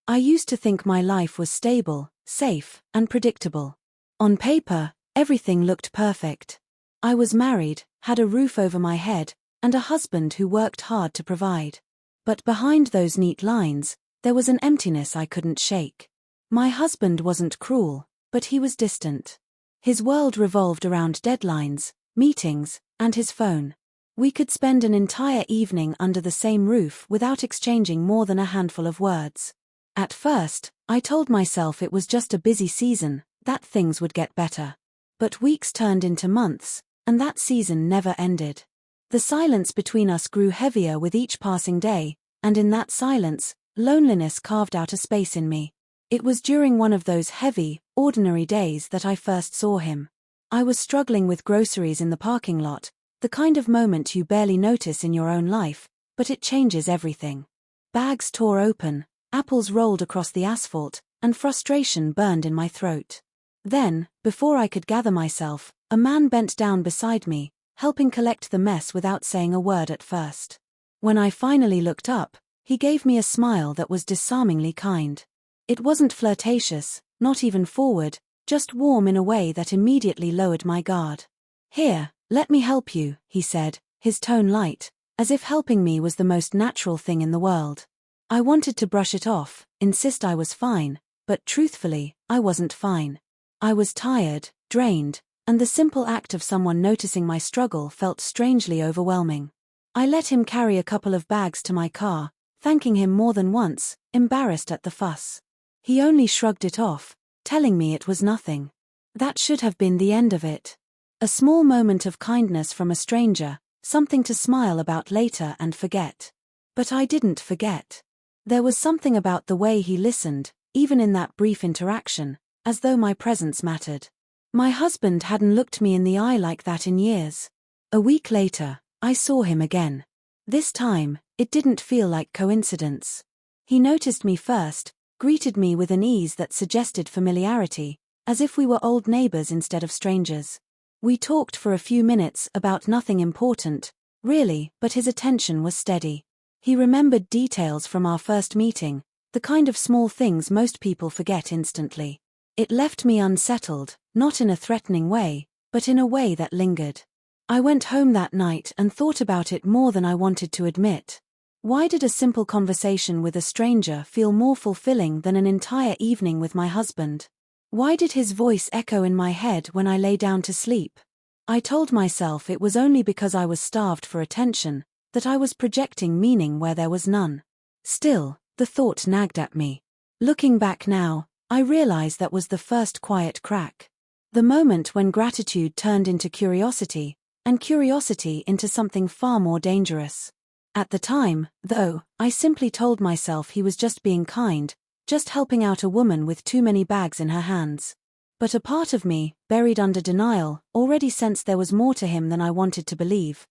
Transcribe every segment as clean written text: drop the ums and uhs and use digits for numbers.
I used to think my life was stable, safe, and predictable. On paper, everything looked perfect. I was married, had a roof over my head, and a husband who worked hard to provide. But behind those neat lines, there was an emptiness I couldn't shake. My husband wasn't cruel, but he was distant. His world revolved around deadlines, meetings, and his phone. We could spend an entire evening under the same roof without exchanging more than a handful of words. At first, I told myself it was just a busy season, that things would get better. But weeks turned into months, and that season never ended. The silence between us grew heavier with each passing day, and in that silence, loneliness carved out a space in me. It was during one of those heavy, ordinary days that I first saw him. I was struggling with groceries in the parking lot, the kind of moment you barely notice in your own life, but it changes everything. Bags tore open, apples rolled across the asphalt, and frustration burned in my throat. Then, before I could gather myself, a man bent down beside me, helping collect the mess without saying a word at first. When I finally looked up, he gave me a smile that was disarmingly kind. It wasn't flirtatious, not even forward, just warm in a way that immediately lowered my guard. "Here, let me help you," he said, his tone light, as if helping me was the most natural thing in the world. I wanted to brush it off, insist I was fine, but truthfully, I wasn't fine. I was tired, drained, and the simple act of someone noticing my struggle felt strangely overwhelming. I let him carry a couple of bags to my car, thanking him more than once, embarrassed at the fuss. He only shrugged it off, telling me it was nothing. That should have been the end of it. A small moment of kindness from a stranger, something to smile about later and forget. But I didn't forget. There was something about the way he listened, even in that brief interaction, as though my presence mattered. My husband hadn't looked me in the eye like that in years. A week later, I saw him again. This time, it didn't feel like coincidence. He noticed me first, greeted me with an ease that suggested familiarity, as if we were old neighbors instead of strangers. We talked for a few minutes about nothing important, really, but his attention was steady. He remembered details from our first meeting, the kind of small things most people forget instantly. It left me unsettled, not in a threatening way, but in a way that lingered. I went home that night and thought about it more than I wanted to admit. Why did a simple conversation with a stranger feel more fulfilling than an entire evening with my husband? Why did his voice echo in my head when I lay down to sleep? I told myself it was only because I was starved for attention, that I was projecting meaning where there was none. Still, the thought nagged at me. Looking back now, I realize that was the first quiet crack. The moment when gratitude turned into curiosity, and curiosity into something far more dangerous. At the time, though, I simply told myself he was just being kind, just helping out a woman with too many bags in her hands. But a part of me, buried under denial, already sensed there was more to him than I wanted to believe.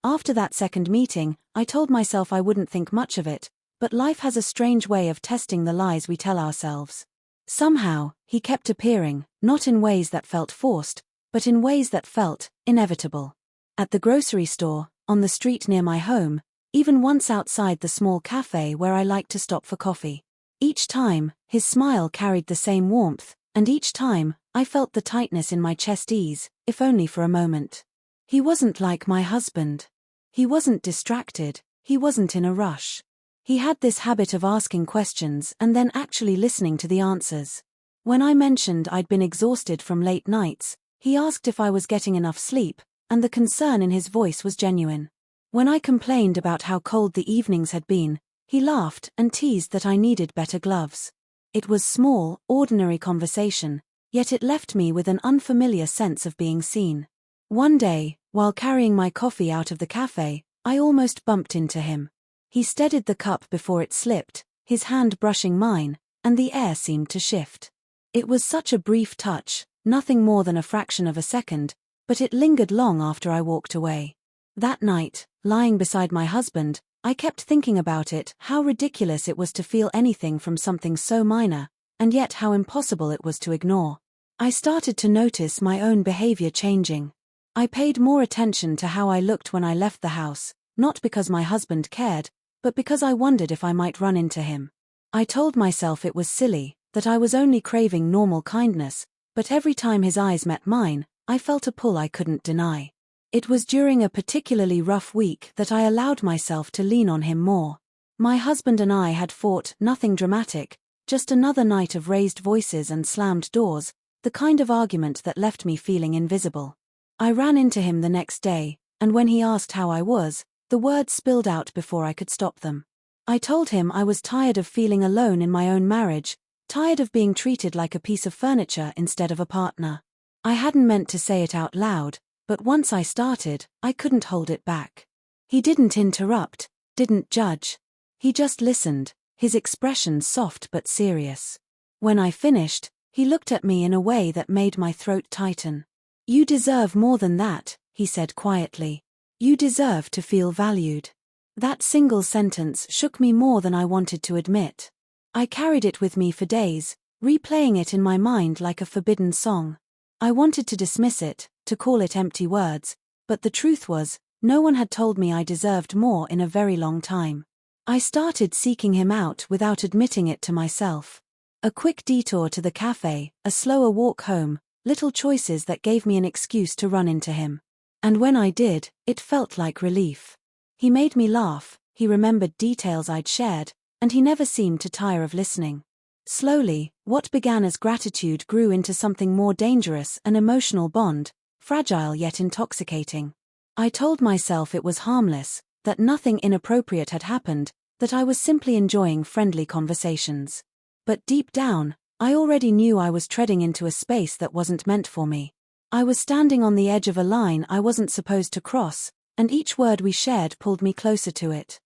After that second meeting, I told myself I wouldn't think much of it, but life has a strange way of testing the lies we tell ourselves. Somehow, he kept appearing, not in ways that felt forced, but in ways that felt inevitable. At the grocery store, on the street near my home, even once outside the small cafe where I liked to stop for coffee. Each time, his smile carried the same warmth, and each time, I felt the tightness in my chest ease, if only for a moment. He wasn't like my husband. He wasn't distracted, he wasn't in a rush. He had this habit of asking questions and then actually listening to the answers. When I mentioned I'd been exhausted from late nights, he asked if I was getting enough sleep, and the concern in his voice was genuine. When I complained about how cold the evenings had been, he laughed and teased that I needed better gloves. It was small, ordinary conversation, yet it left me with an unfamiliar sense of being seen. One day, while carrying my coffee out of the cafe, I almost bumped into him. He steadied the cup before it slipped, his hand brushing mine, and the air seemed to shift. It was such a brief touch, nothing more than a fraction of a second, but it lingered long after I walked away. That night, lying beside my husband, I kept thinking about it, how ridiculous it was to feel anything from something so minor, and yet how impossible it was to ignore. I started to notice my own behavior changing. I paid more attention to how I looked when I left the house, not because my husband cared, but because I wondered if I might run into him. I told myself it was silly, that I was only craving normal kindness, but every time his eyes met mine, I felt a pull I couldn't deny. It was during a particularly rough week that I allowed myself to lean on him more. My husband and I had fought, nothing dramatic, just another night of raised voices and slammed doors, the kind of argument that left me feeling invisible. I ran into him the next day, and when he asked how I was, the words spilled out before I could stop them. I told him I was tired of feeling alone in my own marriage, tired of being treated like a piece of furniture instead of a partner. I hadn't meant to say it out loud, but once I started, I couldn't hold it back. He didn't interrupt, didn't judge. He just listened, his expression soft but serious. When I finished, he looked at me in a way that made my throat tighten. "You deserve more than that," he said quietly. "You deserve to feel valued." That single sentence shook me more than I wanted to admit. I carried it with me for days, replaying it in my mind like a forbidden song. I wanted to dismiss it, to call it empty words, but the truth was, no one had told me I deserved more in a very long time. I started seeking him out without admitting it to myself. A quick detour to the cafe, a slower walk home, little choices that gave me an excuse to run into him. And when I did, it felt like relief. He made me laugh, he remembered details I'd shared, and he never seemed to tire of listening. Slowly, what began as gratitude grew into something more dangerous, an emotional bond, fragile yet intoxicating. I told myself it was harmless, that nothing inappropriate had happened, that I was simply enjoying friendly conversations. But deep down, I already knew I was treading into a space that wasn't meant for me. I was standing on the edge of a line I wasn't supposed to cross, and each word we shared pulled me closer to it.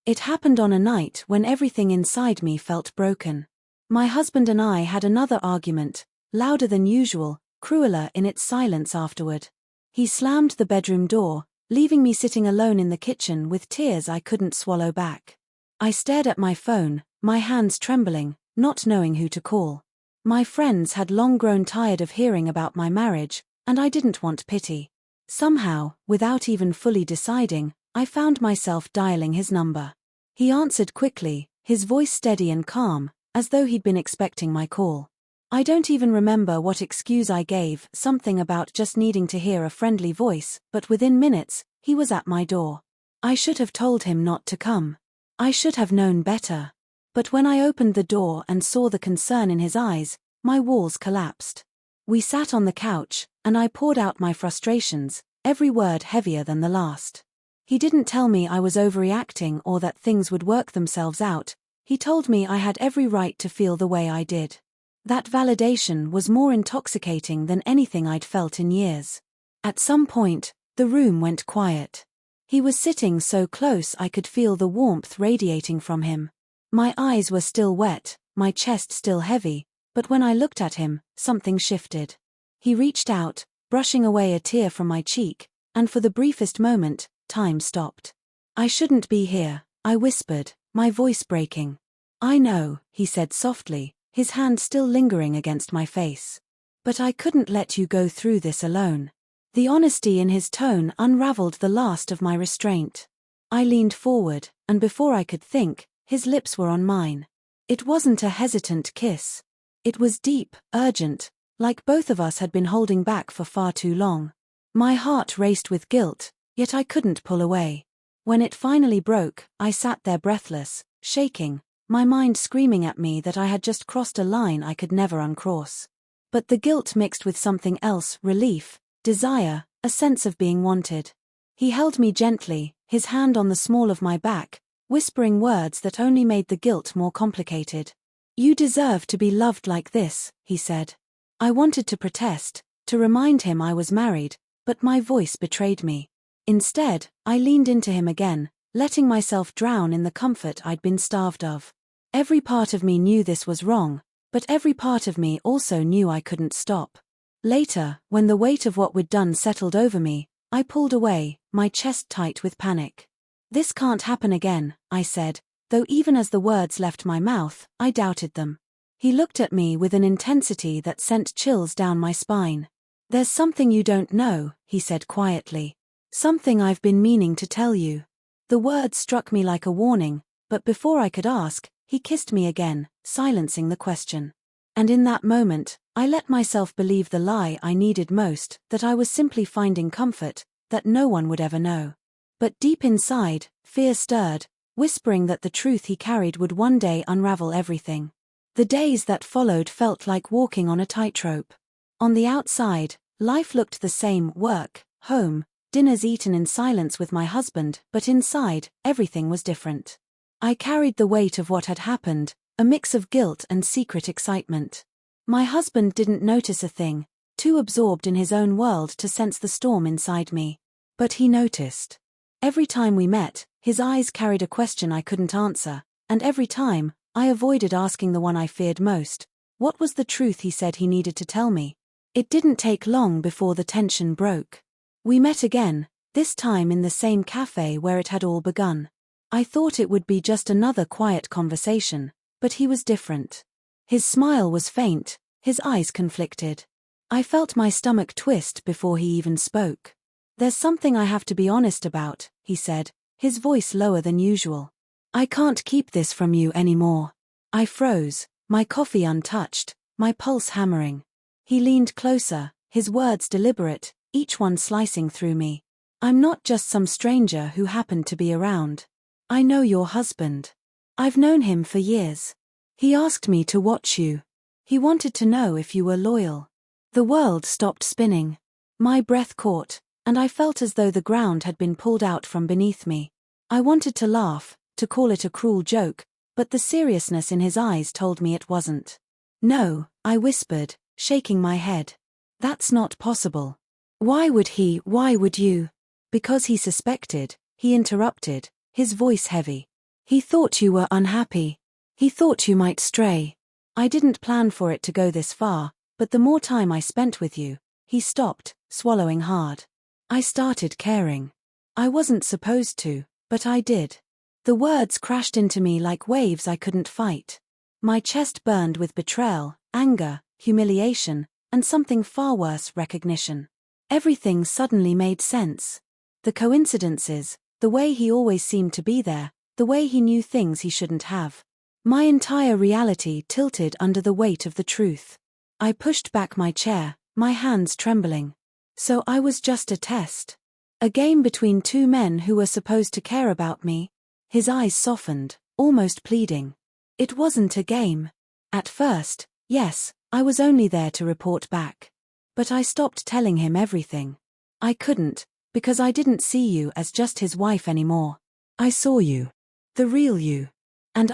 It happened on a night when everything inside me felt broken. My husband and I had another argument, louder than usual, crueler in its silence afterward. He slammed the bedroom door, leaving me sitting alone in the kitchen with tears I couldn't swallow back. I stared at my phone, my hands trembling, not knowing who to call. My friends had long grown tired of hearing about my marriage, and I didn't want pity. Somehow, without even fully deciding, I found myself dialing his number. He answered quickly, his voice steady and calm, as though he'd been expecting my call. I don't even remember what excuse I gave, something about just needing to hear a friendly voice, but within minutes, he was at my door. I should have told him not to come. I should have known better. But when I opened the door and saw the concern in his eyes, my walls collapsed. We sat on the couch, and I poured out my frustrations, every word heavier than the last. He didn't tell me I was overreacting or that things would work themselves out. He told me I had every right to feel the way I did. That validation was more intoxicating than anything I'd felt in years. At some point, the room went quiet. He was sitting so close I could feel the warmth radiating from him. My eyes were still wet, my chest still heavy, but when I looked at him, something shifted. He reached out, brushing away a tear from my cheek, and for the briefest moment, time stopped. "I shouldn't be here," I whispered, my voice breaking. "I know," he said softly, his hand still lingering against my face. "But I couldn't let you go through this alone." The honesty in his tone unraveled the last of my restraint. I leaned forward, and before I could think, his lips were on mine. It wasn't a hesitant kiss. It was deep, urgent, like both of us had been holding back for far too long. My heart raced with guilt, yet I couldn't pull away. When it finally broke, I sat there breathless, shaking, my mind screaming at me that I had just crossed a line I could never uncross. But the guilt mixed with something else, relief, desire, a sense of being wanted. He held me gently, his hand on the small of my back, whispering words that only made the guilt more complicated. "You deserve to be loved like this," he said. I wanted to protest, to remind him I was married, but my voice betrayed me. Instead, I leaned into him again, letting myself drown in the comfort I'd been starved of. Every part of me knew this was wrong, but every part of me also knew I couldn't stop. Later, when the weight of what we'd done settled over me, I pulled away, my chest tight with panic. "This can't happen again," I said, though even as the words left my mouth, I doubted them. He looked at me with an intensity that sent chills down my spine. "There's something you don't know," he said quietly. "Something I've been meaning to tell you." The words struck me like a warning, but before I could ask, He kissed me again, silencing the question. And in that moment, I let myself believe the lie I needed most, that I was simply finding comfort, that no one would ever know. But deep inside, fear stirred, whispering that the truth he carried would one day unravel everything. The days that followed felt like walking on a tightrope. On the outside, life looked the same: work, home, dinners eaten in silence with my husband, but inside, everything was different. I carried the weight of what had happened, a mix of guilt and secret excitement. My husband didn't notice a thing, too absorbed in his own world to sense the storm inside me. But he noticed. Every time we met, his eyes carried a question I couldn't answer, and every time, I avoided asking the one I feared most. What was the truth he said he needed to tell me? It didn't take long before the tension broke. We met again, this time in the same cafe where it had all begun. I thought it would be just another quiet conversation, but he was different. His smile was faint, his eyes conflicted. I felt my stomach twist before he even spoke. "There's something I have to be honest about," he said, his voice lower than usual. "I can't keep this from you anymore." I froze, my coffee untouched, my pulse hammering. He leaned closer, his words deliberate, each one slicing through me. "I'm not just some stranger who happened to be around. I know your husband. I've known him for years. He asked me to watch you. He wanted to know if you were loyal." The world stopped spinning. My breath caught, and I felt as though the ground had been pulled out from beneath me. I wanted to laugh, to call it a cruel joke, but the seriousness in his eyes told me it wasn't. "No," I whispered, shaking my head. "That's not possible." Why would you?" "Because he suspected," he interrupted, his voice heavy. "He thought you were unhappy. He thought you might stray. I didn't plan for it to go this far, but the more time I spent with you." He stopped, swallowing hard. I started caring. I wasn't supposed to, but I did. The words crashed into me like waves I couldn't fight. My chest burned with betrayal, anger, humiliation, and something far worse: recognition. Everything suddenly made sense. The coincidences, the way he always seemed to be there, the way he knew things he shouldn't have. My entire reality tilted under the weight of the truth. I pushed back my chair, my hands trembling. So I was just a test. A game between two men who were supposed to care about me? His eyes softened, almost pleading. It wasn't a game. At first, yes, I was only there to report back. But I stopped telling him everything. I couldn't, because I didn't see you as just his wife anymore. I saw you. The real you. And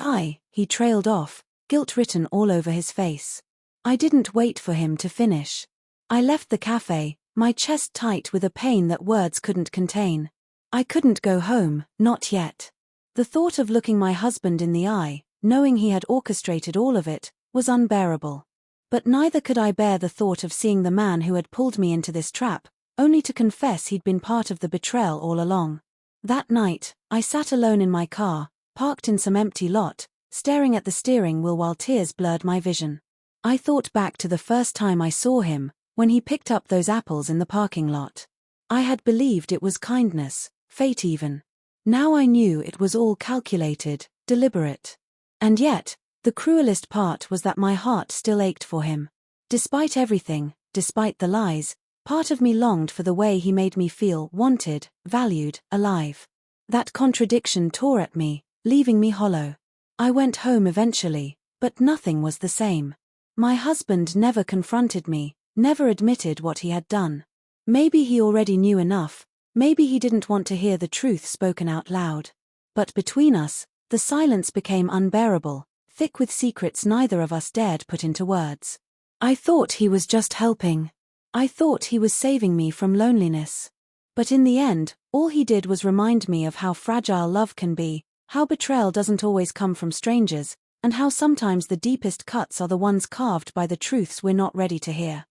he trailed off, guilt written all over his face. I didn't wait for him to finish. I left the cafe, my chest tight with a pain that words couldn't contain. I couldn't go home, not yet. The thought of looking my husband in the eye, knowing he had orchestrated all of it, was unbearable. But neither could I bear the thought of seeing the man who had pulled me into this trap, only to confess he'd been part of the betrayal all along. That night, I sat alone in my car, parked in some empty lot, staring at the steering wheel while tears blurred my vision. I thought back to the first time I saw him, when he picked up those apples in the parking lot. I had believed it was kindness, fate even. Now I knew it was all calculated, deliberate. And yet, the cruelest part was that my heart still ached for him. Despite everything, despite the lies, part of me longed for the way he made me feel: wanted, valued, alive. That contradiction tore at me, leaving me hollow. I went home eventually, but nothing was the same. My husband never confronted me, never admitted what he had done. Maybe he already knew enough, maybe he didn't want to hear the truth spoken out loud. But between us, the silence became unbearable, thick with secrets neither of us dared put into words. I thought he was just helping. I thought he was saving me from loneliness. But in the end, all he did was remind me of how fragile love can be, how betrayal doesn't always come from strangers, and how sometimes the deepest cuts are the ones carved by the truths we're not ready to hear.